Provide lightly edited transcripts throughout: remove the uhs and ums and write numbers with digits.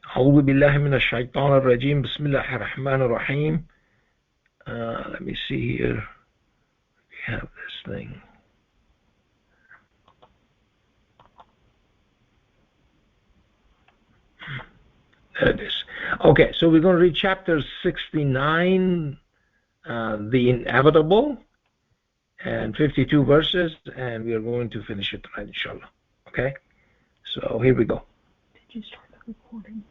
أعوذ بالله من الشيطان الرجيم بسم الله الرحمن الرحيم. Let me see here. We have this thing. There it is. Okay, so we're going to read chapter 69, the inevitable, and 52 verses, and we are going to finish it tonight, inshallah. Okay, so here we go. Did you start the recording?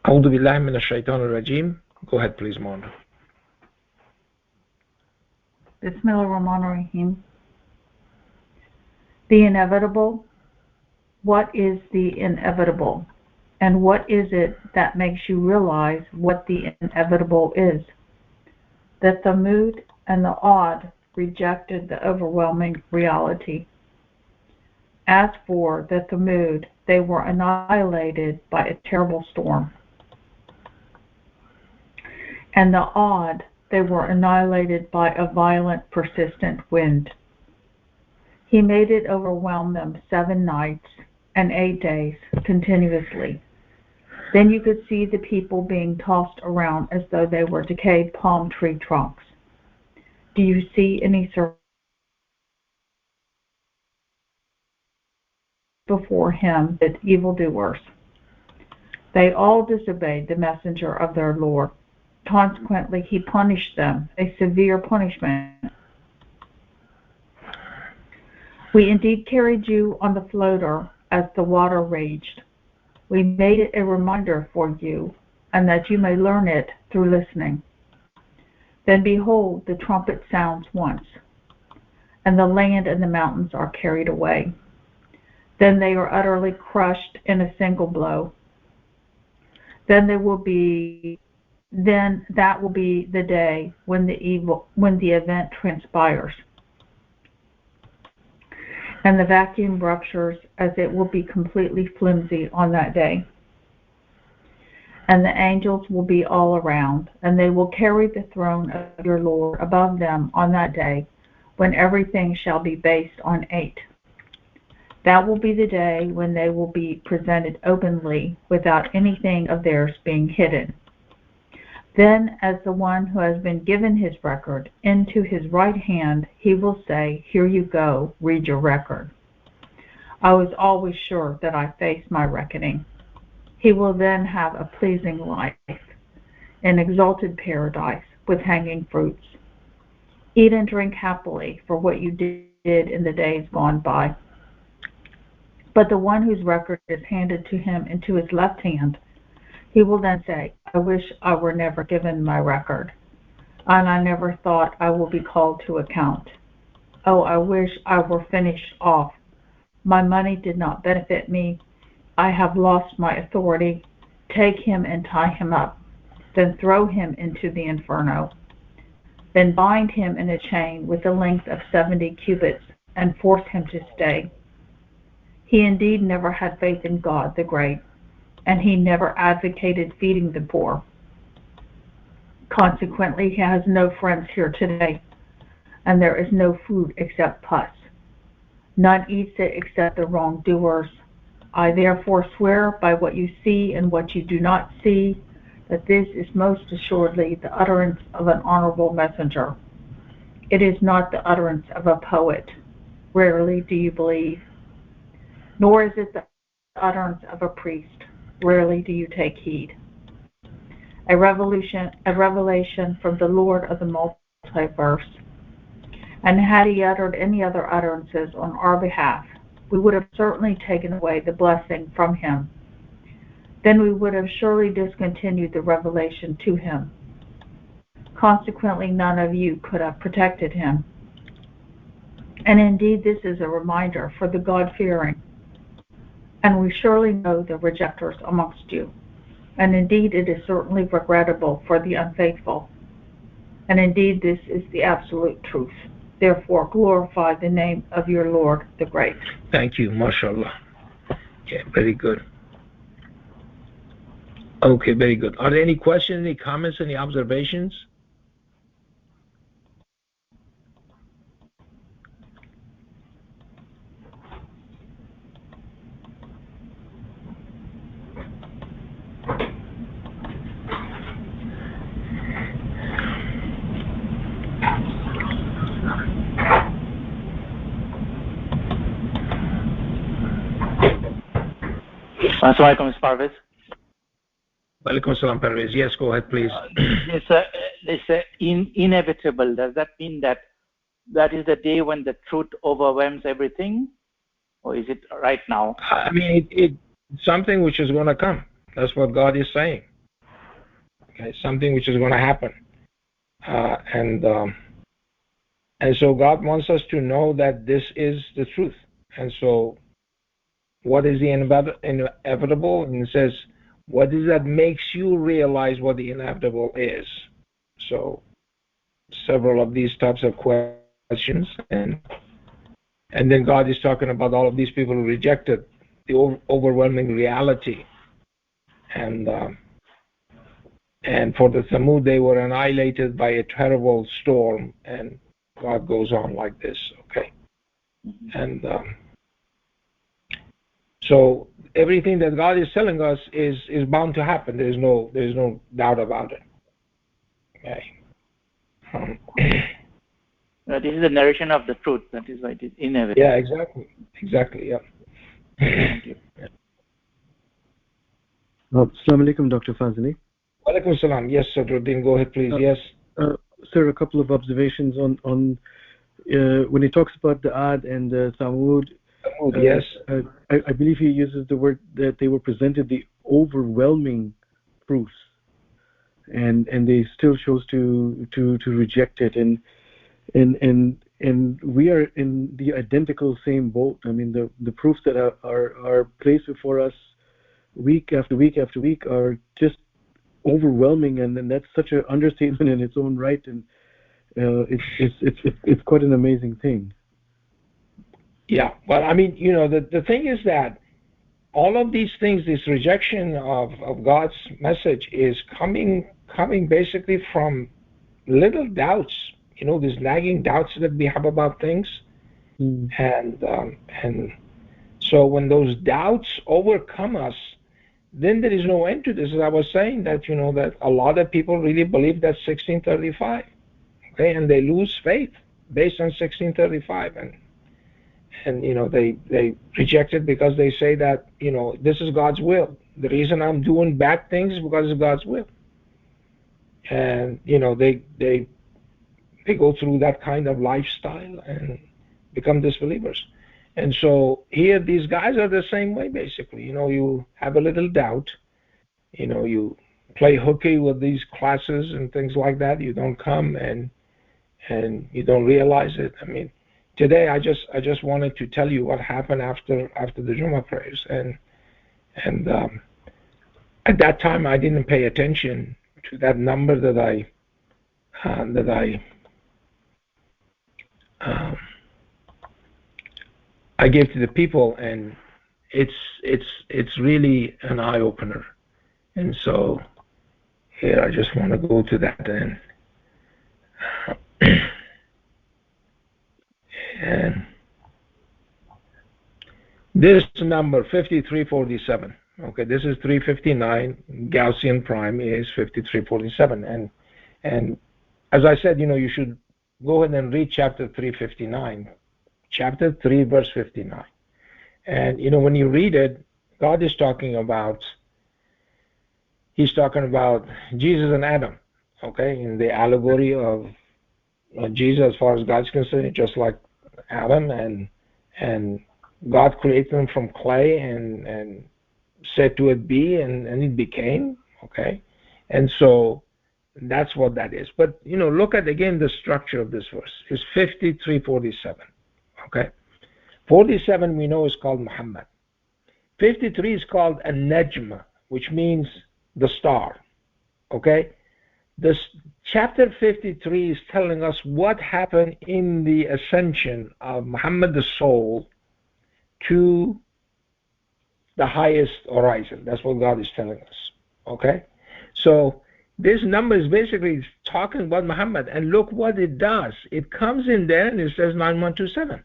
أعوذ بالله من الشيطان الرجيم. Go ahead, please, Mona. Bismillahirrahmanirrahim. The inevitable. What is the inevitable? And what is it that makes you realize what the inevitable is? The Thamud and the Ad rejected the overwhelming reality. As for the Thamud, they were annihilated by a terrible storm. And the Ad, they were annihilated by a violent, persistent wind. He made it overwhelm them 7 nights and 8 days continuously. Then you could see the people being tossed around as though they were decayed palm tree trunks. Do you see any survivors before him, the evildoers? They all disobeyed the messenger of their Lord. Consequently, he punished them, a severe punishment. We indeed carried you on the floater as the water raged. We made it a reminder for you, and that you may learn it through listening. Then behold, the trumpet sounds once, and the land and the mountains are carried away. Then they are utterly crushed in a single blow. Then that will be the day when the event transpires, and the vacuum ruptures, as it will be completely flimsy on that day. And the angels will be all around, and they will carry the throne of your Lord above them on that day, when everything shall be based on 8. That will be the day when they will be presented openly, without anything of theirs being hidden. Then, as the one who has been given his record into his right hand, he will say, "Here you go, read your record. I was always sure that I faced my reckoning." He will then have a pleasing life, an exalted paradise with hanging fruits. Eat and drink happily for what you did in the days gone by. But the one whose record is handed to him into his left hand, he will then say, "I wish I were never given my record, and I never thought I will be called to account. Oh, I wish I were finished off. My money did not benefit me. I have lost my authority. Take him and tie him up, then throw him into the inferno. Then bind him in a chain with a length of 70 cubits, and force him to stay." He indeed never had faith in God the Great, and he never advocated feeding the poor. Consequently, he has no friends here today, and there is no food except pus. None eats it except the wrongdoers. I therefore swear by what you see and what you do not see, that this is most assuredly the utterance of an honorable messenger. It is not the utterance of a poet. Rarely do you believe. Nor is it the utterance of a priest. Rarely do you take heed. A revelation from the Lord of the multiverse. And had he uttered any other utterances on our behalf, we would have certainly taken away the blessing from him. Then we would have surely discontinued the revelation to him. Consequently, none of you could have protected him. And indeed, this is a reminder for the God-fearing. And we surely know the rejectors amongst you. And indeed, it is certainly regrettable for the unfaithful. And indeed, this is the absolute truth. Therefore, glorify the name of your Lord the Great. Thank you, mashallah. Okay, very good. Okay, very good. Are there any questions, any comments, any observations? Assalamu alaikum, Mr. Parvez. Walaikum salam, Parvez. Yes, go ahead, please. This inevitable, does that mean that is the day when the truth overwhelms everything? Or is it right now? I mean, it's something which is going to come. That's what God is saying. Okay, something which is going to happen. And so God wants us to know that this is the truth. And so what is the inevitable? And it says, what is that makes you realize what the inevitable is? So several of these types of questions. And then God is talking about all of these people who rejected the overwhelming reality. And for the Thamud, they were annihilated by a terrible storm. And God goes on like this, okay? And so everything that God is telling us is bound to happen. There's no doubt about it. Okay. This is the narration of the truth. That is why it is inevitable. Yeah, exactly. Yeah. Thank you. Assalamu alaikum, Dr. Fazley. Walaikum salam. Yes, Sadruddin, go ahead, please. Yes. Sir, a couple of observations on when he talks about the Ad and the Thamud. Yes. I believe he uses the word that they were presented the overwhelming proofs, and they still chose to reject it, and we are in the identical same boat. I mean, the proofs that are placed before us week after week after week are just overwhelming, and that's such an understatement in its own right, and it's quite an amazing thing. Yeah, well, I mean, the thing is that all of these things, this rejection of God's message is coming basically from little doubts, these nagging doubts that we have about things. And so when those doubts overcome us, then there is no end to this. As I was saying that, that a lot of people really believe that 1635, okay, and they lose faith based on 1635, and they reject it because they say that this is God's will. The reason I'm doing bad things is because of God's will, and they go through that kind of lifestyle and become disbelievers. And so here these guys are the same way basically. You have a little doubt, you play hooky with these classes and things like that. You don't come and you don't realize it. I mean, today I just wanted to tell you what happened after the Jummah prayers, and at that time I didn't pay attention to that number that I gave to the people, and it's really an eye opener. And so here I just want to go to that end. And this number 5347, okay, this is 359. Gaussian prime is 5347, and as I said, you should go ahead and read chapter 359, chapter 3 verse 59. And when you read it, God is talking about Jesus and Adam, okay, in the allegory of Jesus as far as God's concerned, just like Adam, and God created them from clay and said to it be, and it became, okay. And so that's what that is. But look at again the structure of this verse. It's 5347, okay. 47 we know is called Muhammad. 53 is called a Najm, which means the star, okay. This chapter 53 is telling us what happened in the ascension of Muhammad the soul to the highest horizon. That's what God is telling us, okay. So this number is basically talking about Muhammad, and look what it does. It comes in there and it says 9127.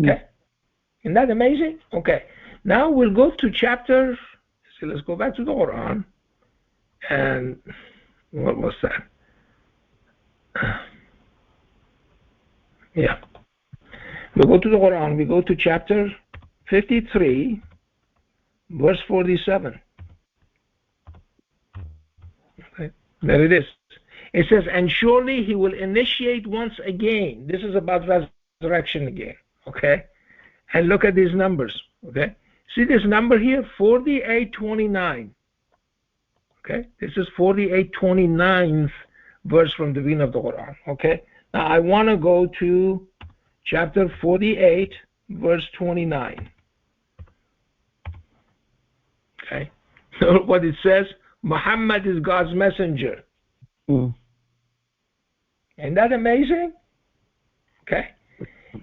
Okay, isn't that amazing? Okay, now we'll go to chapter. So let's go back to the Quran. And what was that? Yeah, we go to the Quran. We go to chapter 53, verse 47. Okay, there it is. It says, and surely he will initiate once again. This is about resurrection again. Okay, and look at these numbers. Okay, see this number here, 48:29. Okay, this is 48:29th verse from the beginning of the Quran. Okay, now I want to go to chapter 48, verse 29. Okay, so what it says, Muhammad is God's messenger. Isn't that amazing? Okay,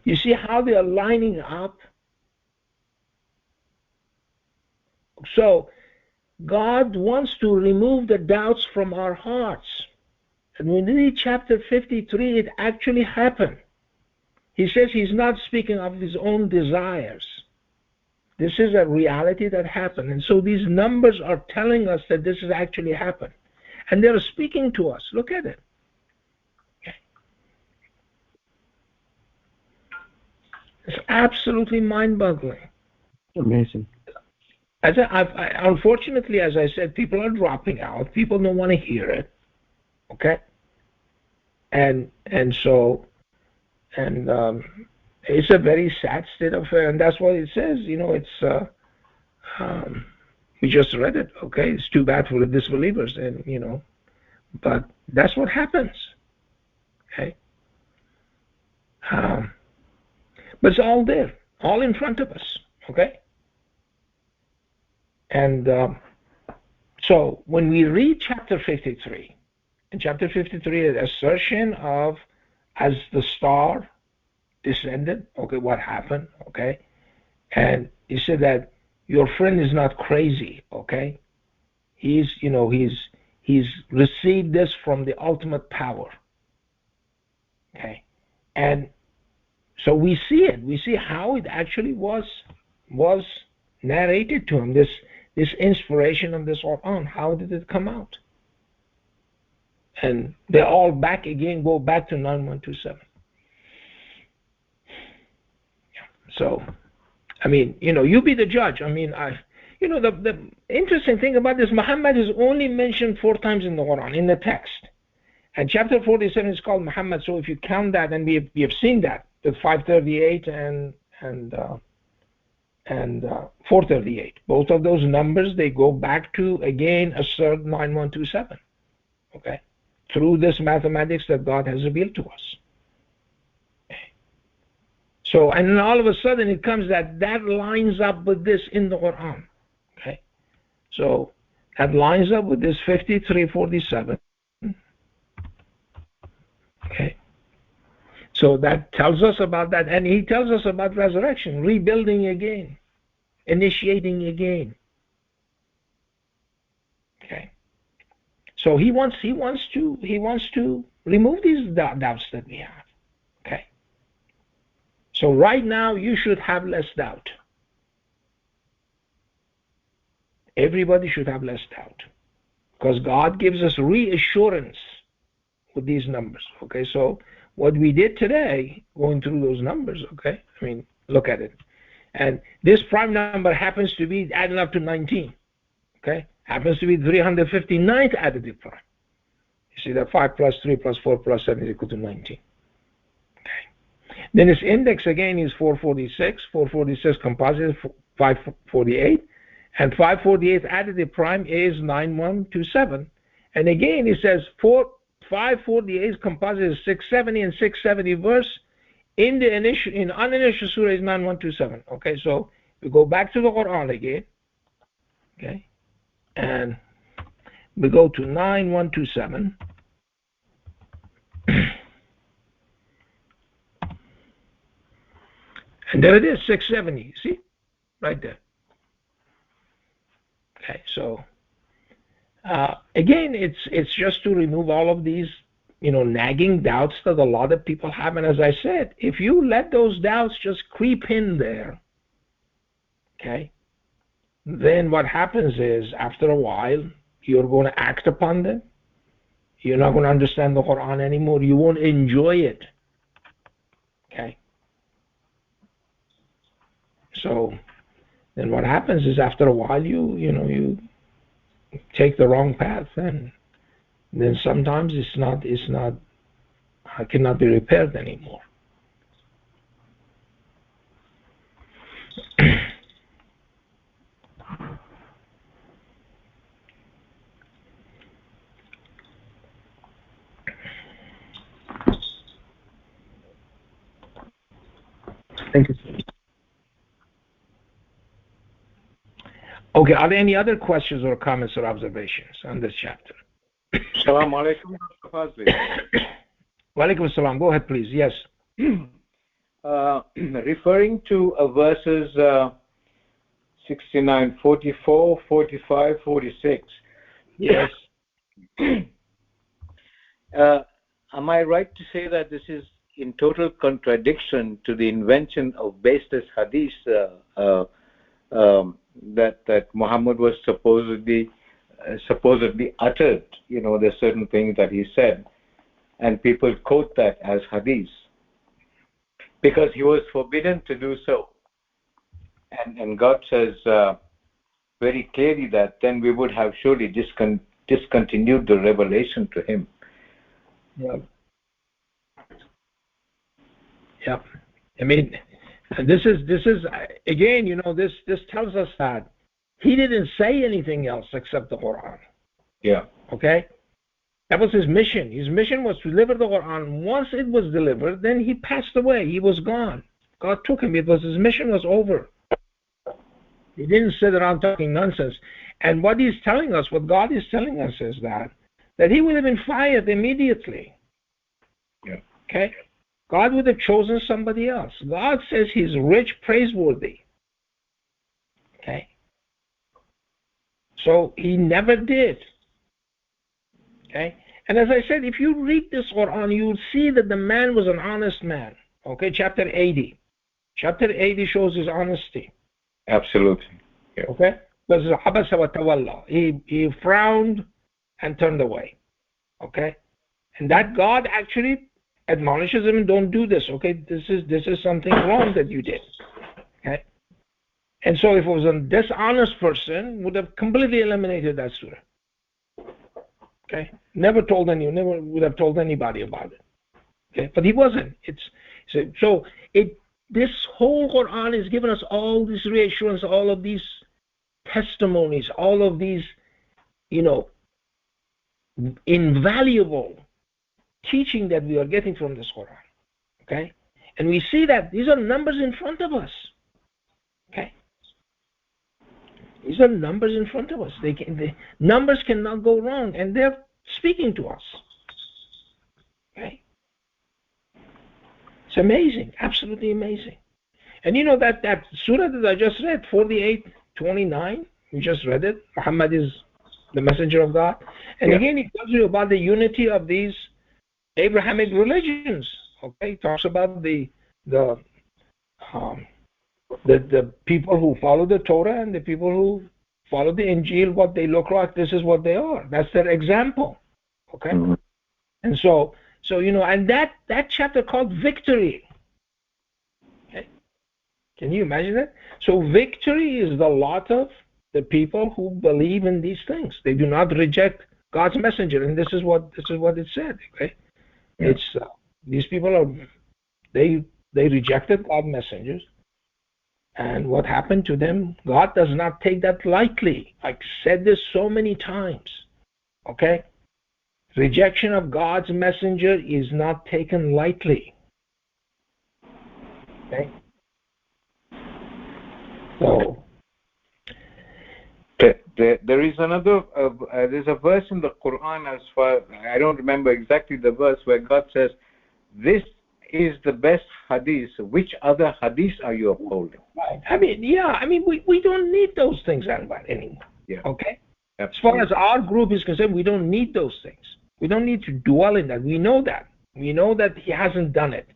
you see how they are lining up. So God wants to remove the doubts from our hearts. And when we read chapter 53, it actually happened. He says he's not speaking of his own desires. This is a reality that happened. And so these numbers are telling us that this has actually happened. And they're speaking to us. Look at it. Okay. It's absolutely mind-boggling. Amazing. Unfortunately, as I said, people are dropping out. People don't want to hear it. Okay? And so it's a very sad state of affairs, and that's what it says. You know, it's we just read it. Okay, it's too bad for the disbelievers, and you know, but that's what happens. Okay, but it's all there, all in front of us. Okay, and so when we read chapter 53, in chapter 53, the assertion of as the star descended, okay, what happened, okay, and he said that your friend is not crazy, okay, he's received this from the ultimate power, okay, and so we see how it actually was narrated to him, this inspiration of this Quran. How did it come out? And they all go back to 9127. So, I mean, you know, you be the judge. I mean, the interesting thing about this, Muhammad is only mentioned 4 times in the Quran, in the text. And chapter 47 is called Muhammad. So if you count that, and we have seen that, with 538 and 438. Both of those numbers, they go back to, again, assert 9127. Okay? Through this mathematics that God has revealed to us. So, and then all of a sudden it comes that lines up with this in the Quran. Okay? So, that lines up with this 53:47. Okay? So that tells us about that, and he tells us about resurrection, rebuilding again, initiating again. Okay? So he wants to remove these doubts that we have. Okay? So right now you should have less doubt. Everybody should have less doubt, because God gives us reassurance with these numbers. Okay, so what we did today, going through those numbers, okay, I mean, look at it. And this prime number happens to be adding up to 19. Okay, happens to be 359th additive prime. You see that 5 plus 3 plus 4 plus 7 is equal to 19. Okay. Then its index again is 446. 446 composite is 548. And 548th additive prime is 9127. And again, it says 548 composite is 670, and 670 verse in uninitial surah is 9127. Okay, so we go back to the Quran again. Okay, and we go to 9127. And there it is, 670. See? Right there. Okay, so again, it's just to remove all of these, nagging doubts that a lot of people have. And as I said, if you let those doubts just creep in there, okay, then what happens is, after a while, you're going to act upon them. You're not going to understand the Quran anymore. You won't enjoy it. Okay. So then what happens is after a while you take the wrong path, and then sometimes it cannot be repaired anymore. Thank you. Okay, are there any other questions or comments or observations on this chapter? Assalamu alaikum, Dr. Fazley. Wa alaikum assalam. Go ahead, please. Yes. Referring to verses 69, 44, 45, 46. Yes. Am I right to say that this is in total contradiction to the invention of baseless hadith that Muhammad was supposedly uttered? There's certain things that he said, and people quote that as hadith because he was forbidden to do so. And God says very clearly that then we would have surely discontinued the revelation to him. Yeah. Yeah. I mean, this is again, this tells us that he didn't say anything else except the Quran. Yeah. Okay? That was his mission. His mission was to deliver the Quran. Once it was delivered, then he passed away. He was gone. God took him. His mission was over. He didn't sit around talking nonsense. And what he's telling us, what God is telling us is that he would have been fired immediately. Yeah. Okay? God would have chosen somebody else. God says he's rich, praiseworthy. Okay? So he never did. Okay? And as I said, if you read this Quran, you'll see that the man was an honest man. Okay? Chapter 80. Chapter 80 shows his honesty. Absolutely. Yeah. Okay? Because Abasa wa tawalla. He frowned and turned away. Okay? And that God actually admonishes him, don't do this. Okay? This is something wrong that you did. Okay? And so if it was a dishonest person, would have completely eliminated that surah. Okay? Never would have told anybody about it. Okay? But he wasn't. This whole Quran is giving us all this reassurance, all of these testimonies, all of these, invaluable teaching that we are getting from this Quran. Okay? And we see that these are numbers in front of us. Okay? These are numbers in front of us. The numbers cannot go wrong, and they're speaking to us. Okay? It's amazing, absolutely amazing. And that surah that I just read, 48:29, we just read it. Muhammad is the messenger of God. And again, it tells you about the unity of these Abrahamic religions. Okay, it talks about the people who follow the Torah and the people who follow the Injil. What they look like, this is what they are. That's their example. Okay, and so and that chapter called victory. Okay, can you imagine it? So victory is the lot of the people who believe in these things. They do not reject God's messenger, and this is what it said. Okay. It's these people they rejected God's messengers, and what happened to them? God does not take that lightly. I've said this so many times. Okay, rejection of God's messenger is not taken lightly. Okay, so there is another. There's a verse in the Quran, as far I don't remember exactly the verse, where God says, "This is the best hadith. Which other hadith are you upholding?" Right. I mean, we don't need those things anymore. Yeah. Okay. Absolutely. As far as our group is concerned, we don't need those things. We don't need to dwell in that. We know that. We know that he hasn't done it.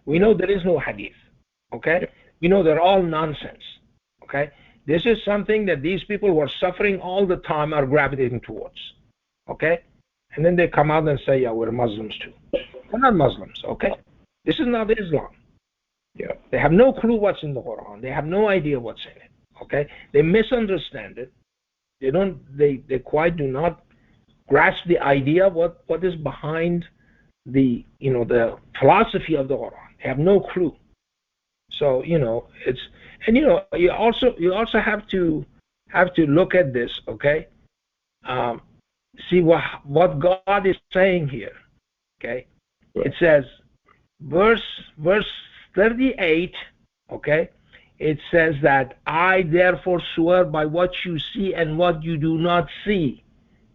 We know there is no hadith. Okay. Yeah. We know they're all nonsense. Okay. This is something that these people who are suffering all the time are gravitating towards. Okay? And then they come out and say, yeah, we're Muslims too. They're not Muslims, okay? This is not Islam. Yeah. They have no clue what's in the Quran. They have no idea what's in it. Okay, they misunderstand it. They quite do not grasp the idea what is behind the the philosophy of the Quran. They have no clue. So it's, and you also have to look at this. Okay, see what God is saying here. Okay, it says verse 38. Okay, it says that I therefore swear by what you see and what you do not see.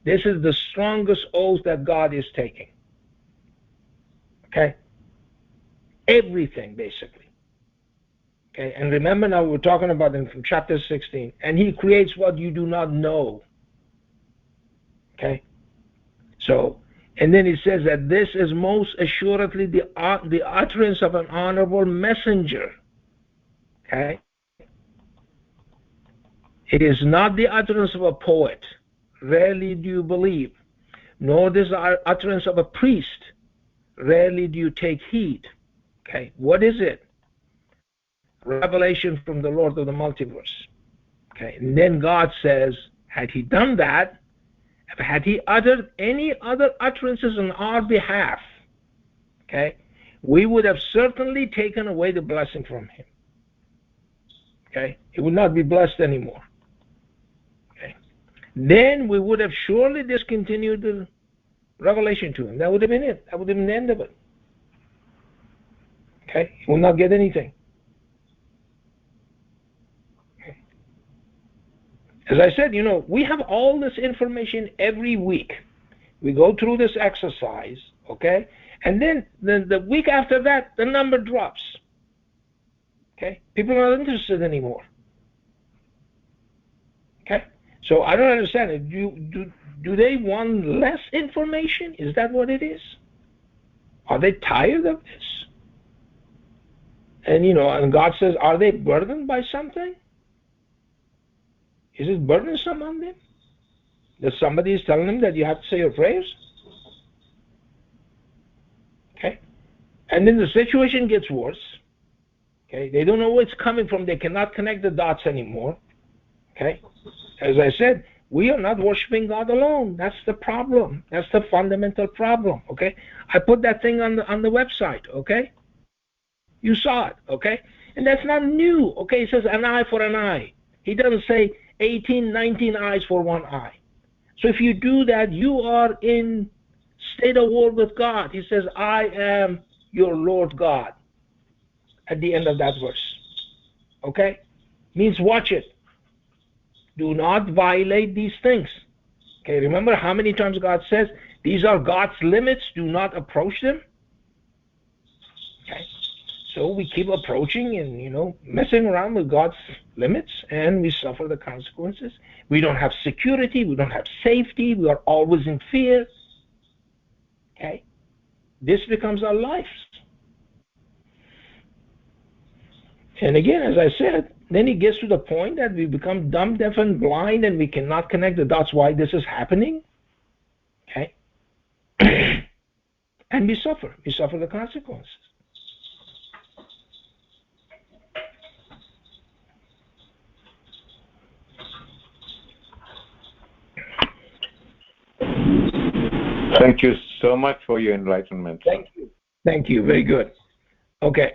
This is the strongest oath that God is taking. Okay, everything basically. Okay, and remember now we're talking about in from chapter 16, and he creates what you do not know. Okay, so, and then he says that this is most assuredly the utterance of an honorable messenger. Okay, it is not the utterance of a poet. Rarely do you believe, nor this utterance of a priest. Rarely do you take heed. Okay, what is it? Revelation from the Lord of the multiverse. Okay, and then God says, had he done that, had he uttered any other utterances on our behalf, okay, we would have certainly taken away the blessing from him. Okay, he would not be blessed anymore. Okay, then we would have surely discontinued the revelation to him. That would have been it. That would have been the end of it. Okay, he will not get anything. Okay. As I said, we have all this information every week. We go through this exercise, okay, and then the week after that, the number drops. Okay, people are not interested anymore. Okay, so I don't understand it. Do they want less information? Is that what it is? Are they tired of this? And and God says, are they burdened by something? Is it burdensome on them? That somebody is telling them that you have to say your prayers? Okay, and then the situation gets worse. Okay, they don't know where it's coming from. They cannot connect the dots anymore. Okay, as I said, we are not worshiping God alone. That's the problem. That's the fundamental problem. Okay, I put that thing on the website. Okay, you saw it. Okay, and that's not new. Okay, it says an eye for an eye. He doesn't say 18, 19 eyes for one eye. So if you do that, you are in state of war with God. He says, I am your Lord God at the end of that verse. Okay, means watch it. Do not violate these things. Okay, remember how many times God says, these are God's limits, do not approach them? Okay, so we keep approaching and, messing around with God's limits, and we suffer the consequences. We don't have security, we don't have safety, we are always in fear. Okay, this becomes our life. And again, as I said, then it gets to the point that we become dumb, deaf, and blind, and we cannot connect the dots why this is happening. Okay? And we suffer. We suffer the consequences. Thank you so much for your enlightenment. Thank you. Thank you. Very good. Okay.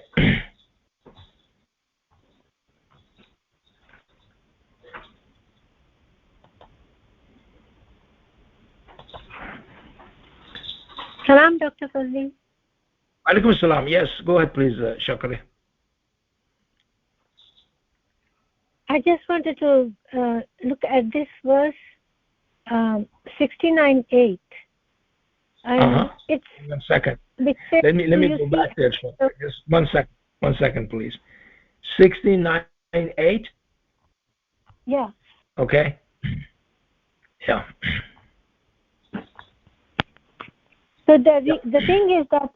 Salam, Dr. Fazley. Alaikum salam. Yes, go ahead, please, Shakari. I just wanted to look at this verse 69:8. It's 1 second. Let me go back there. Just 1 second. 1 second, please. 69:8. Yeah. Okay. Yeah. So the thing is that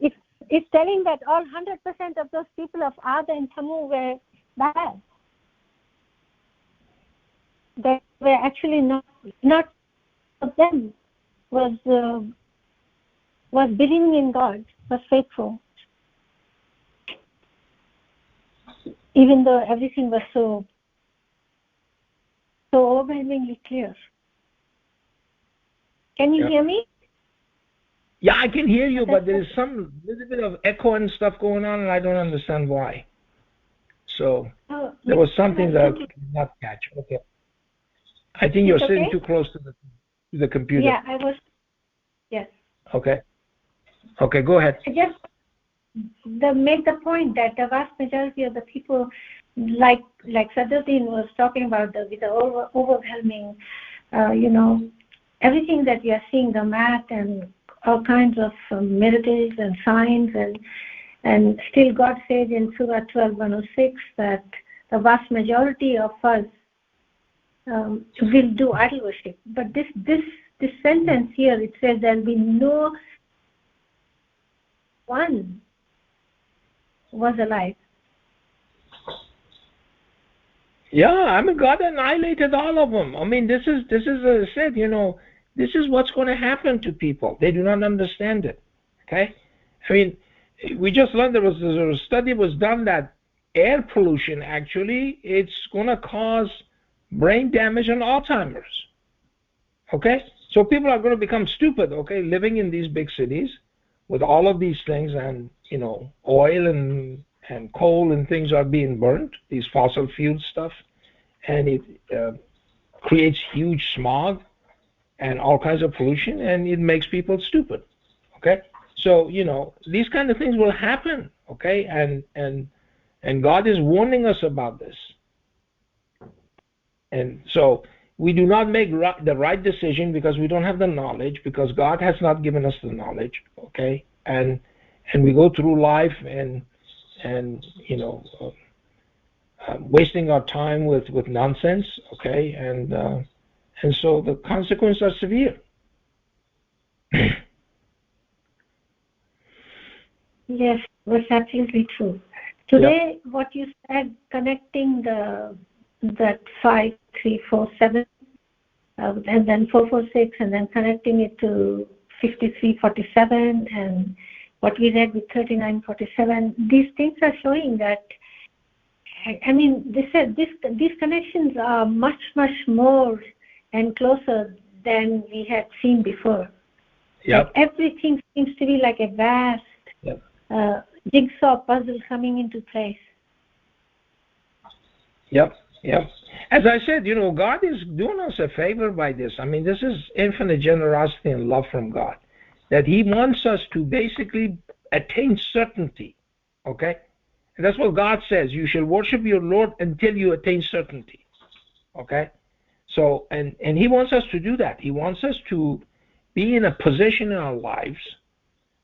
it's telling that all 100% of those people of Ad and Thamud were bad. That were actually not of them was believing in God, was faithful, even though everything was so so overwhelmingly clear. Can you hear me? Yeah, I can hear you, but there is some little bit of echo and stuff going on, and I don't understand why. So there was something that I could not catch. Okay. I think you're sitting too close to the computer. Yeah, I was. Yes. Okay. Okay, go ahead. I just make the point that the vast majority of the people, like Sadruddin was talking about, with the overwhelming, everything that we are seeing, the math and all kinds of miracles and signs, and still God says in Surah 12:106 that the vast majority of us will do idol worship. But this sentence here, it says there will be no one was alive. Yeah, I mean, God annihilated all of them. I mean, this is as I said, this is what's going to happen to people. They do not understand it. Okay, I mean, we just learned there was a study was done that air pollution actually it's going to cause brain damage and Alzheimer's. Okay, so people are going to become stupid. Okay, living in these big cities with all of these things, and oil and coal and things are being burnt, these fossil fuel stuff, and it creates huge smog and all kinds of pollution, and it makes people stupid. Okay, so these kind of things will happen. Okay, and God is warning us about this, and so we do not make the right decision because we don't have the knowledge, because God has not given us the knowledge. Okay, and we go through life and wasting our time with nonsense. Okay, and so the consequences are severe. Yes, that's absolutely true. Today, what you said, connecting that 5, 3, 4, 7, and then 4, 4, 6, and then connecting it to 53, 47, and what we read with 39, 47, these things are showing that, I mean, they said these connections are much, much more and closer than we had seen before. Yep. Like everything seems to be like a vast jigsaw puzzle coming into place. Yep. As I said, God is doing us a favor by this. I mean, this is infinite generosity and love from God, that He wants us to basically attain certainty. Okay? And that's what God says. You shall worship your Lord until you attain certainty. Okay? So, and He wants us to do that. He wants us to be in a position in our lives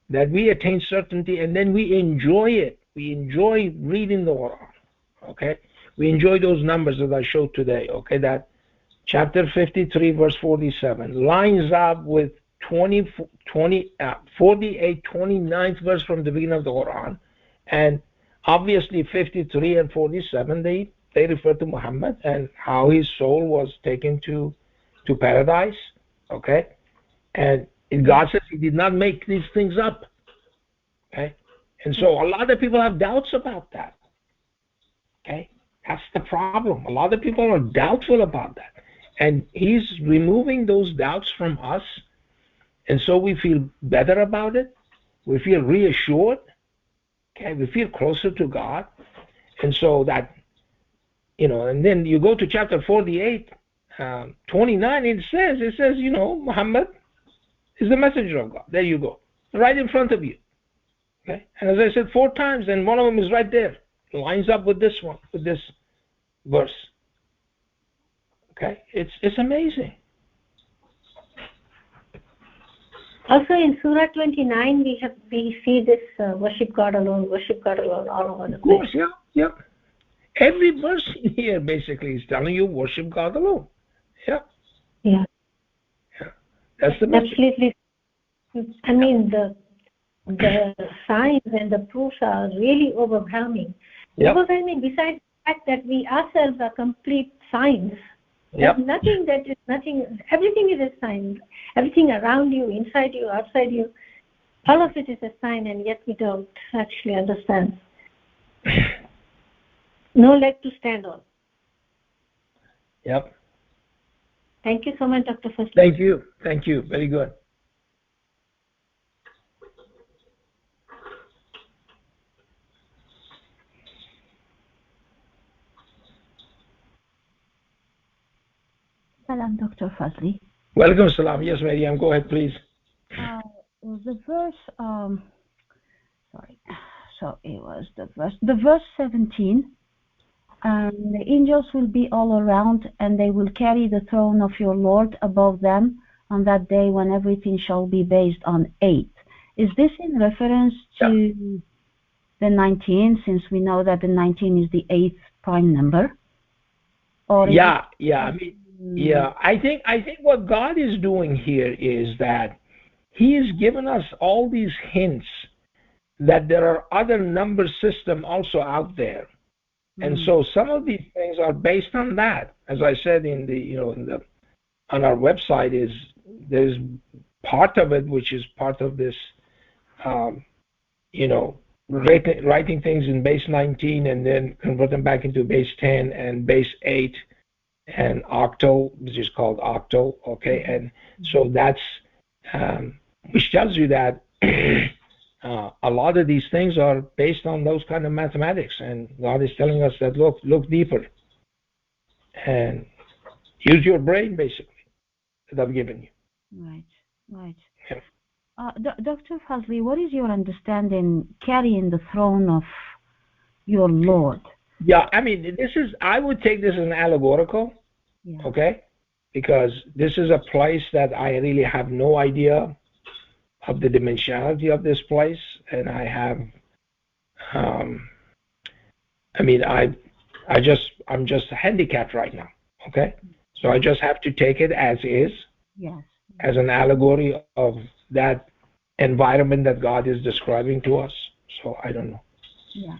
that we attain certainty, and then we enjoy it. We enjoy reading the Quran. Okay? We enjoy those numbers that I showed today. Okay? That chapter 53, verse 47 lines up with 48, 29th verse from the beginning of the Quran. And obviously 53 and 47, they refer to Muhammad and how his soul was taken to paradise. Okay? And God says He did not make these things up. Okay? And so a lot of people have doubts about that. Okay? That's the problem. A lot of people are doubtful about that. And He's removing those doubts from us. And so we feel better about it. We feel reassured. Okay? We feel closer to God. And so that, and then you go to chapter 48, 29, it says, Muhammad is the messenger of God. There you go. Right in front of you. Okay? And as I said 4 times, and one of them is right there. It lines up with this one, with this verse. Okay? It's amazing. Also in Surah 29, we see this worship God alone all over the place. Of course, yeah. Every verse in here basically is telling you worship God alone. Yeah. That's the message. Absolutely. I mean, the signs and the proofs are really overwhelming. Yep. Overwhelming besides the fact that we ourselves are complete signs. Yep. Everything is a sign. Everything around you, inside you, outside you, all of it is a sign, and yet we don't actually understand. No leg to stand on. Yep. Thank you so much, Dr. Fazley. Thank you. Thank you. Very good. Salam, Dr. Fazley. Welcome, Salam. Yes, Mariam, go ahead, please. The verse, sorry. So it was the verse 17. The angels will be all around, and they will carry the throne of your Lord above them on that day when everything shall be based on 8. Is this in reference to the 19, since we know that the 19 is the 8th prime number? Or I think what God is doing here is that He has given us all these hints that there are other number systems also out there. And so some of these things are based on that. As I said on our website, there's part of it which is part of this, writing things in base 19 and then convert them back into base 10 and base 8 and octal, which is called octal. Okay, and so that's which tells you that. A lot of these things are based on those kind of mathematics, and God is telling us that look deeper and use your brain, basically, that I've given you. Right. Yeah. Dr. Fazley, what is your understanding carrying the throne of your Lord? Yeah, I mean, I would take this as an allegorical, okay, because this is a place that I really have no idea of the dimensionality of this place, and I have, I'm just handicapped right now, okay? So I just have to take it as is, as an allegory of that environment that God is describing to us. So I don't know. Yeah.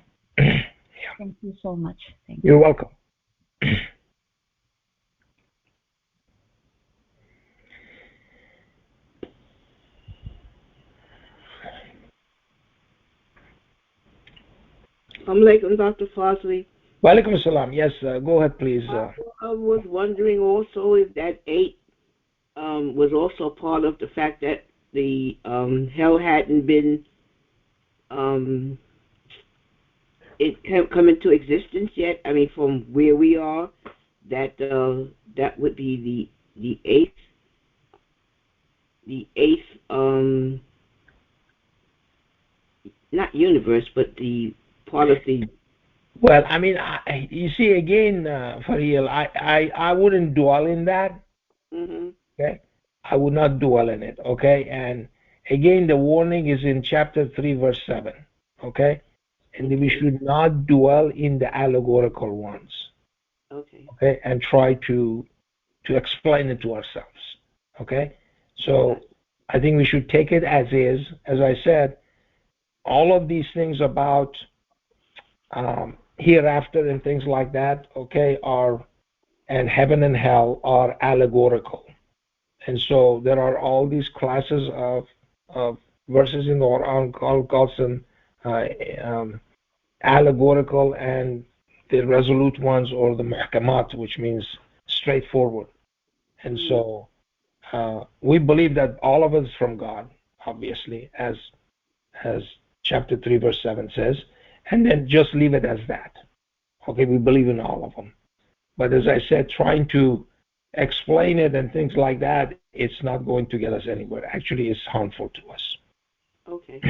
Thank you so much. Thank you. You're welcome. Assalamualaikum, Dr. Fazley. Walaikum assalam. Yes, go ahead, please. I was wondering also if that 8 was also part of the fact that the hell hadn't been it hadn't come into existence yet. I mean, from where we are, that would be the eighth not universe, but the part of the. Well, I mean, you see, again, Fariel, I wouldn't dwell in that. Okay, I would not dwell in it. Okay, and again, the warning is in chapter 3, verse 7. Okay, and we should not dwell in the allegorical ones. Okay, and try to explain it to ourselves. Okay, so I think we should take it as is. As I said, all of these things about hereafter and things like that, okay, and heaven and hell are allegorical. And so there are all these classes of verses in the Quran called them allegorical, and the resolute ones, or the muhkamat, which means straightforward. And so we believe that all of it is from God, obviously, as chapter 3, verse 7 says, and then just leave it as that. Okay, we believe in all of them. But as I said, trying to explain it and things like that, it's not going to get us anywhere. Actually, it's harmful to us. Okay.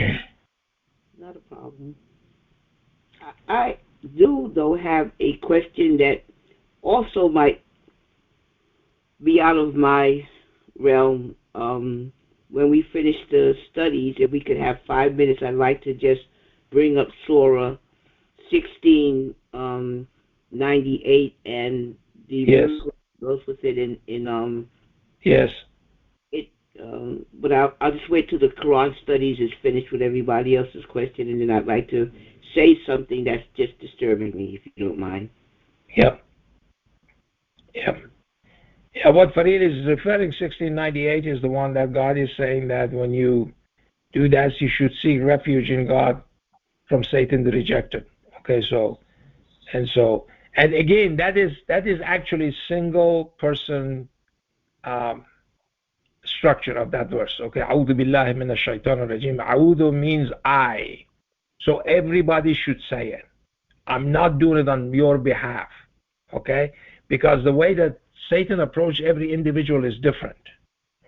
Not a problem. I do, though, have a question that also might be out of my realm. When we finish the studies, if we could have 5 minutes, I'd like to just bring up Surah 1698 and the verse goes with it in yes. But I'll just wait till the Quran studies is finished with everybody else's question, and then I'd like to say something that's just disturbing me, if you don't mind. Yep. Yeah, what Farid is referring 1698 is the one that God is saying that when you do that, you should seek refuge in God from Satan the rejected. Okay, and again, that is actually single person structure of that verse. Okay, A'udhu billahi minash shaitanir rajim. A'udhu means I. So everybody should say it. I'm not doing it on your behalf. Okay? Because the way that Satan approaches every individual is different.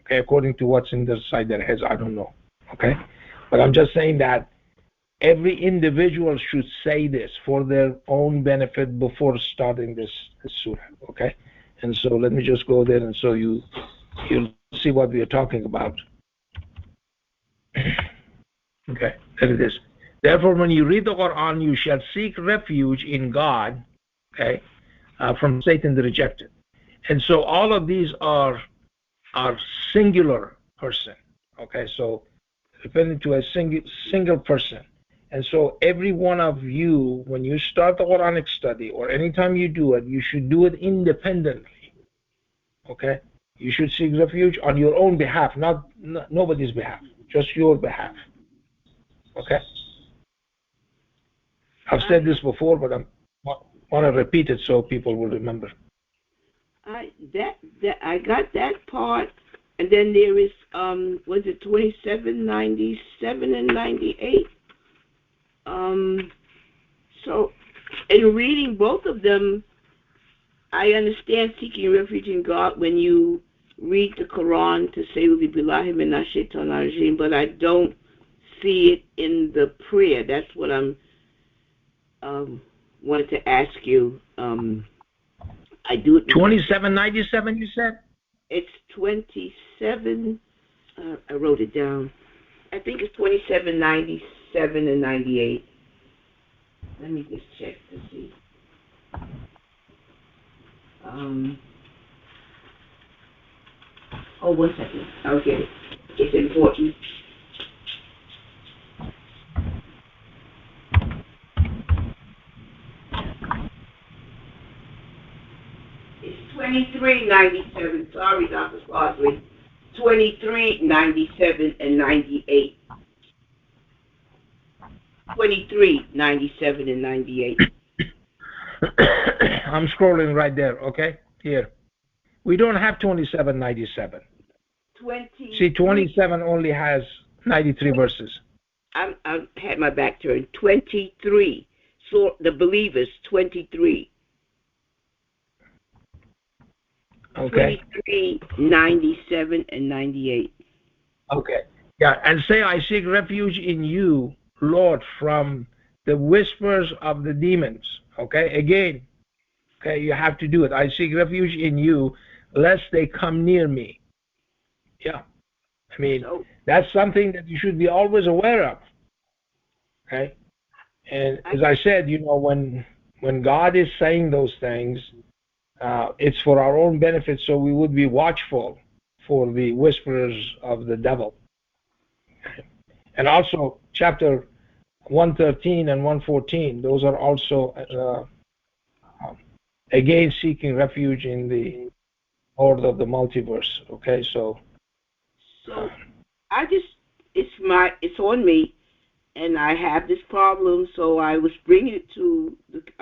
Okay, according to what's inside their heads, I don't know. Okay? But I'm just saying that every individual should say this for their own benefit before starting this surah. Okay? And so let me just go there and so you'll see what we are talking about. Okay, there it is. Therefore, when you read the Quran, you shall seek refuge in God, okay, from Satan the rejected. And so all of these are singular person, okay, so referring to a single person. And so every one of you, when you start the Quranic study or anytime you do it, you should do it independently, okay? You should seek refuge on your own behalf, not nobody's behalf, just your behalf, okay? I've said this before, but I want to repeat it so people will remember. I got that part, and then there is was it 27, 97, and 98? So in reading both of them, I understand seeking refuge in God when you read the Quran to say billahi minash shaitanir rajim, but I don't see it in the prayer. That's what I'm wanted to ask you. I do it. 2797, you said? It's 27. I wrote it down. I think it's 27, 97, and 98. Let me just check to see. Oh, 1 second. I'll get it. It's important. It's 2397. Sorry, Dr. Fazley. 23, 97, and 98. 23, 97, and 98. I'm scrolling right there, okay? Here. We don't have 2797. See, 27 only has 93 verses. I had my back turned. 23. So the believers, 23. Okay. 23, 97, and 98. Okay. Yeah, and say, I seek refuge in you, Lord, from the whispers of the demons. Okay, again, okay, you have to do it. I seek refuge in you, lest they come near me. Yeah, I mean, that's something that you should be always aware of. Okay, and as I said, you know, when God is saying those things, it's for our own benefit, so we would be watchful for the whisperers of the devil. And also, chapter 113 and 114, those are also again seeking refuge in the Lord of the multiverse. Okay, so I just it's on me, and I have this problem, so I was bringing it to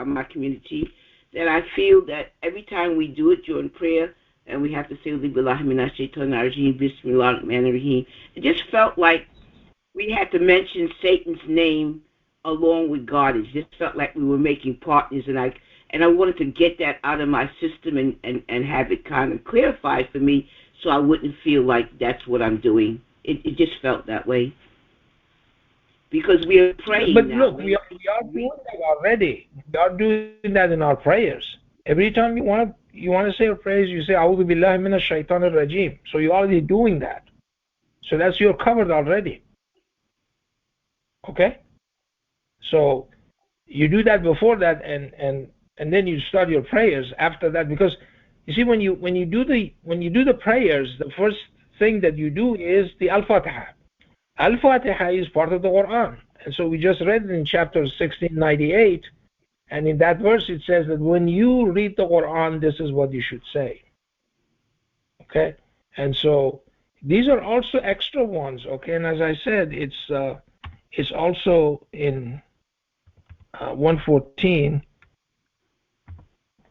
my community that I feel that every time we do it during prayer and we have to say billahi minash shaitanir rajim, bismillahir rahmanir rahim, it just felt like we had to mention Satan's name along with God. It just felt like we were making partners, and I wanted to get that out of my system and have it kind of clarified for me so I wouldn't feel like that's what I'm doing. It just felt that way. Because we are praying but now. Look, we are doing that already. We are doing that in our prayers. Every time you want to say a prayer, you say, A'udhu billahi minash shaitanir rajim. So you're already doing that. So you're covered already. Okay? So you do that before that, and then you start your prayers after that, because you see, when you do the prayers, the first thing that you do is the Al-Fatiha. Al-Fatiha is part of the Quran, and so we just read it in chapter 1698, and in that verse it says that when you read the Quran, this is what you should say. Okay, and so these are also extra ones. Okay, and as I said, it's also in 114,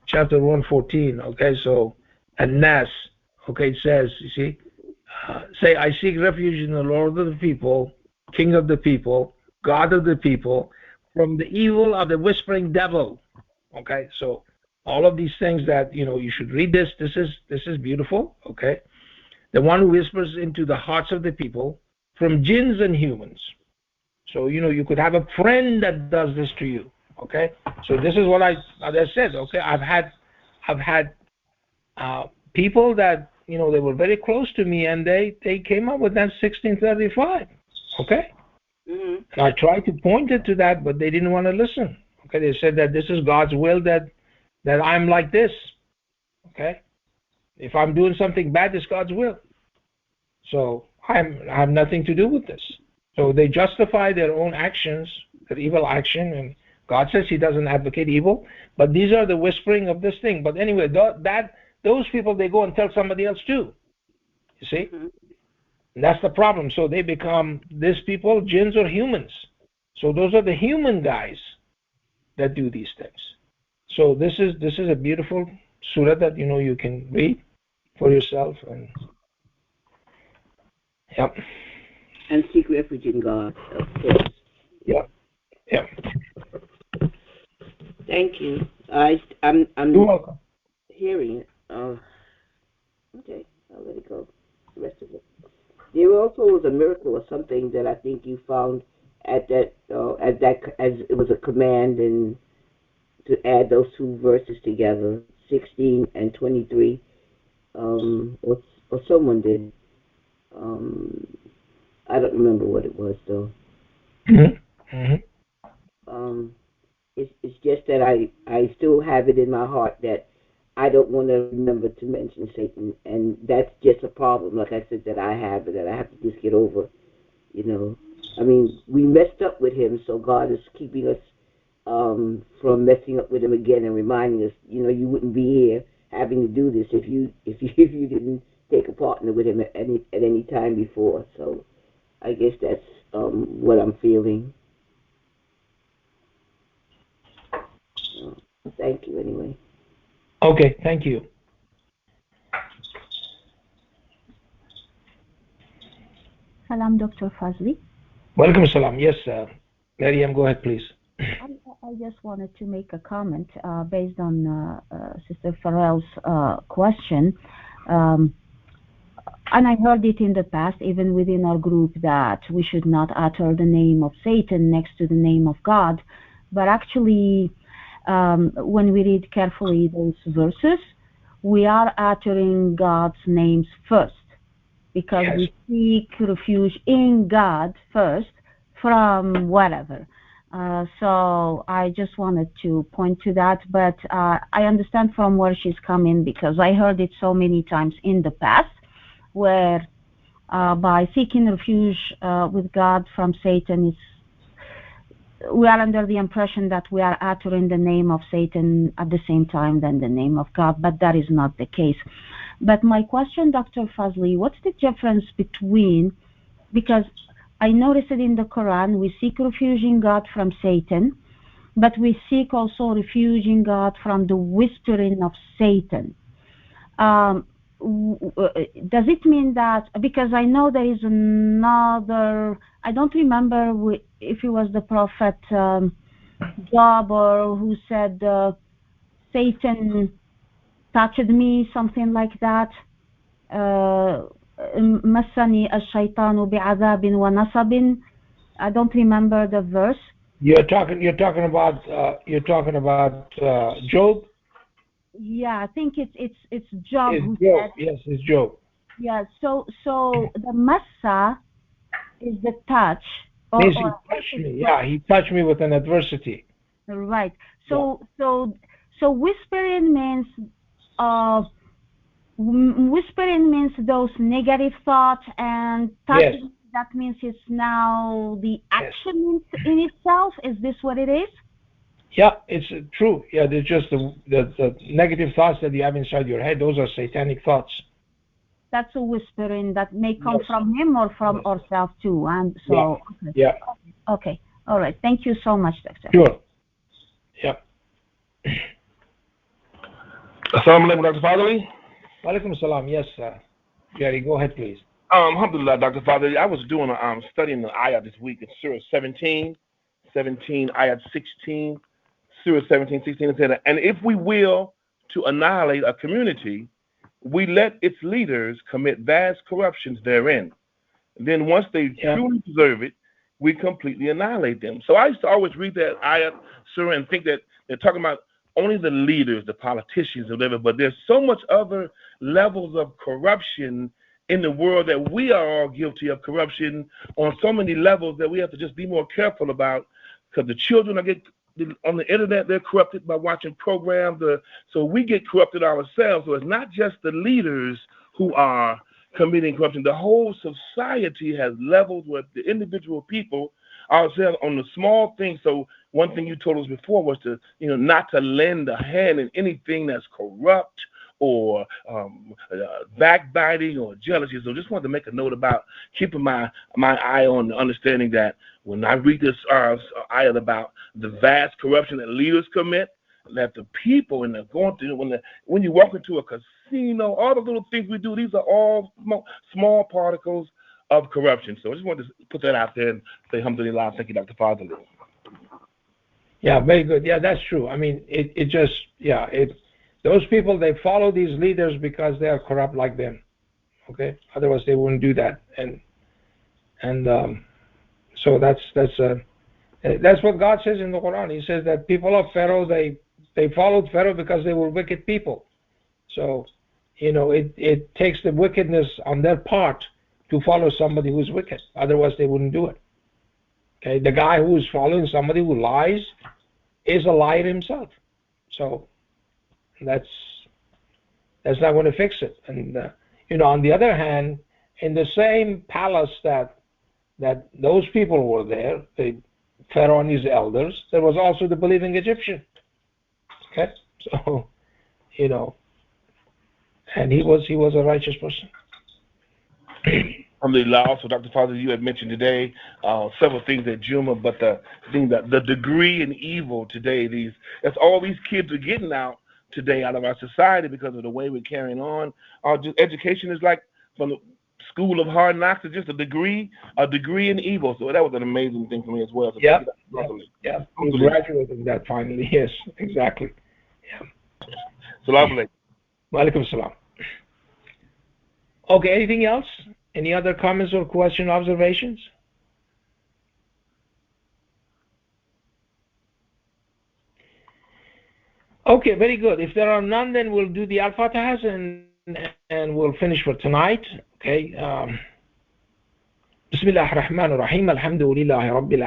chapter 114. Okay, so An-Nas. Okay, it says, you see, say, I seek refuge in the Lord of the people, King of the people, God of the people, from the evil of the whispering devil. Okay, so all of these things that, you should read this. This is beautiful. Okay, the one who whispers into the hearts of the people, from jinns and humans. So, you could have a friend that does this to you. Okay, so this is what I said. Okay, I've had people that, they were very close to me, and they came up with that 1635. Okay, and I tried to point it to that, but they didn't want to listen. Okay, they said that this is God's will, that I'm like this. Okay, if I'm doing something bad, it's God's will. So I have nothing to do with this. So they justify their own actions, their evil action, and God says He doesn't advocate evil. But these are the whispering of this thing. But anyway, those people, they go and tell somebody else too. You see, and that's the problem. So they become these people, jinns or humans. So those are the human guys that do these things. So this is a beautiful surah that you can read for yourself, and yep. And seek refuge in God, of course. Yep. Yep. Thank you. I'm You're welcome. hearing it. Okay, I'll let it go. The rest of it. There also was a miracle or something that I think you found at that as it was a command and to add those two verses together, 16 and 23, or someone did. I don't remember what it was though. It's just that I still have it in my heart that I don't want to remember to mention Satan, and that's just a problem, like I said, that I have to just get over. I mean, we messed up with him, so God is keeping us from messing up with him again and reminding us, you wouldn't be here having to do this if you didn't take a partner with him at any time before. So I guess that's what I'm feeling. Thank you anyway. Okay, thank you. Salam, Dr. Fazley. Welcome, salam. Yes, Maryam, go ahead, please. I just wanted to make a comment based on Sister Farrell's question. And I heard it in the past, even within our group, that we should not utter the name of Satan next to the name of God. But actually, when we read carefully those verses, we are uttering God's names first, because we seek refuge in God first from whatever. So I just wanted to point to that, but I understand from where she's coming, because I heard it so many times in the past, where by seeking refuge with God from Satan, we are under the impression that we are uttering the name of Satan at the same time than the name of God, but that is not the case. But my question, Dr. Fazley, what's the difference between, because I noticed it in the Quran, we seek refuge in God from Satan, but we seek also refuge in God from the whispering of Satan. Does it mean that, because I know there is another, I don't remember if it was the prophet Job or who said Satan touched me, something like that. مسني الشيطان بعذاب ونصب. I don't remember the verse. You're talking about Job. Yeah, I think it's Job. It's Job. Yes, it's Job. Yeah. So the massa is the touch. He touched me. Yeah, he touched me with an adversity. Right. So whispering means those negative thoughts, and touching, yes, that means it's now the action, yes, in itself. Is this what it is? Yeah, it's true. Yeah, there's just the negative thoughts that you have inside your head. Those are satanic thoughts. That's a whispering that may come, yes, from him or from, yes, ourselves too. And so, yeah. Okay. Yeah. Okay. All right. Thank you so much, Doctor. Sure. Yeah. Assalamu alaikum, Dr. Fazley. Walaikum salam. Yes, Jerry, go ahead, please. Alhamdulillah, Dr. Fazley. I was doing studying the ayat this week in Surah 17, ayat 16, Surah 17, 16, and 10. And if we will to annihilate a community, we let its leaders commit vast corruptions therein. Then once they truly deserve it, we completely annihilate them. So I used to always read that ayat, Surah, and think that they're talking about only the leaders, the politicians, or whatever, but there's so much other levels of corruption in the world that we are all guilty of corruption on so many levels that we have to just be more careful about, because the children on the internet, they're corrupted by watching programs, so we get corrupted ourselves. So it's not just the leaders who are committing corruption. The whole society has levels where the individual people ourselves on the small things. So one thing you told us before was to, not to lend a hand in anything that's corrupt or backbiting or jealousy. So just wanted to make a note about keeping my eye on the understanding that when I read this ayat about the vast corruption that leaders commit, that the people and they're going through when you walk into a casino, all the little things we do, these are all small particles of corruption. So I just wanted to put that out there and say alhamdulillah. Thank you, Dr. Fazley. Yeah, very good. Yeah, that's true. I mean, those people, they follow these leaders because they are corrupt like them. Okay, otherwise they wouldn't do that. And so that's what God says in the Quran. He says that people of Pharaoh, they followed Pharaoh because they were wicked people. So, it takes the wickedness on their part to follow somebody who's wicked. Otherwise they wouldn't do it. Okay, the guy who is following somebody who lies is a liar himself. So that's not going to fix it. And on the other hand, in the same palace that those people were there, the Pharaoh and his elders, there was also the believing Egyptian. Okay, so and he was a righteous person. Alhamdulillah. Also, Dr. Fazley, you had mentioned today several things at Juma, but the thing that the degree in evil today, that's all these kids are getting out today out of our society because of the way we're carrying on. Our education is like from the school of hard knocks, it's just a degree in evil. So that was an amazing thing for me as well. So yeah. We graduated that finally. Yes, exactly. Yeah. Salaam alaikum. Walaikum salam. Okay, anything else? Any other comments or question, observations? Okay, very good. If there are none, then we'll do the Al-Fatihas and we'll finish for tonight. Okay. Bismillah ar-Rahman ar-Rahim. Alhamdulillahi Rabbil